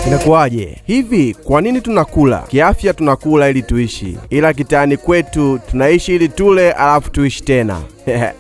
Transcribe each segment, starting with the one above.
Inakuwaje? Hivi kwa nini tunakula? Kiafya tunakula ili tuishi, ila kitaani kwetu tunaishi ili tule alafu tuishi tena.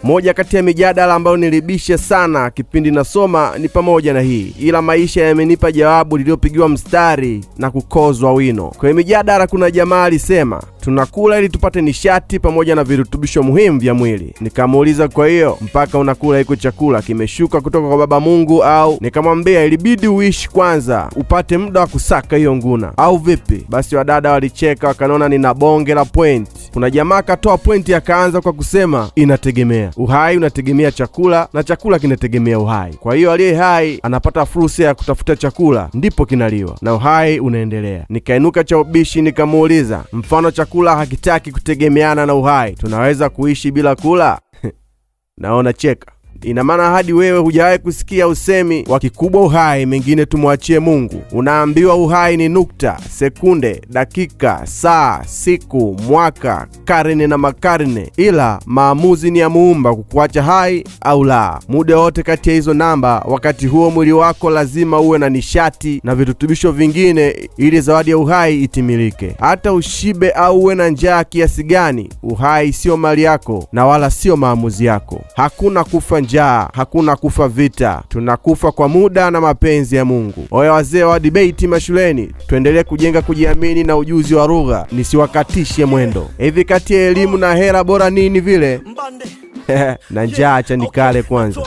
Moja kati ya mijadala ambayo nilibisha sana kipindi nasoma ni pamoja na hii, ila maisha yamenipa jawabu lililopigiwa mstari na kukozwa wino. Kwa mijadala kuna jamaa alisema tunakula ili tupate nishati pamoja na virutubisho muhimu vya mwili. Nikamuuliza, kwa hiyo mpaka unakula iko chakula kimeshuka kutoka kwa Baba Mungu? Au nikamwambia ilibidi uishi kwanza upate muda wa kusaka hiyo nguna, au vipi? Basi wadada walicheka wakaniona nina bonge la point. Kuna jamaa katoa pointi akaanza kwa kusema inategemea. Uhai unategemea chakula na chakula kinategemea uhai. Kwa hiyo aliye hai anapata fursa ya kutafuta chakula ndipo kinaliwa na uhai unaendelea. Nikainuka cha ubishi nikamuuliza, mfano chakula hakitaki kutegemeana na uhai, tunaweza kuishi bila kula? Naona cheka. Ina maana hadi wewe hujawahi kusikia usemi wa kikubwa uhai mengine tumwachie Mungu. Unaambiwa uhai ni nukta, sekunde, dakika, saa, siku, mwaka, karne na makarne, ila maamuzi ni ya Muumba kukuacha hai au la. Muda wote kati ya hizo namba, wakati huo mwili wako lazima uwe na nishati na virutubisho vingine ili zawadi ya uhai itimilike. Hata ushibe au uwe na njaa kiasi gani, uhai sio mali yako na wala sio maamuzi yako. Hakuna kufa njaa, hakuna kufa vita, tunakufa kwa muda na mapenzi ya Mungu. Oya wazee wa debate mashuleni, tuendelee kujenga kujiamini na ujuzi wa lugha, nisiwakatishe mwendo. Hivi kati ya elimu na hela bora nini vile? Na njaa acha nikale kwanza.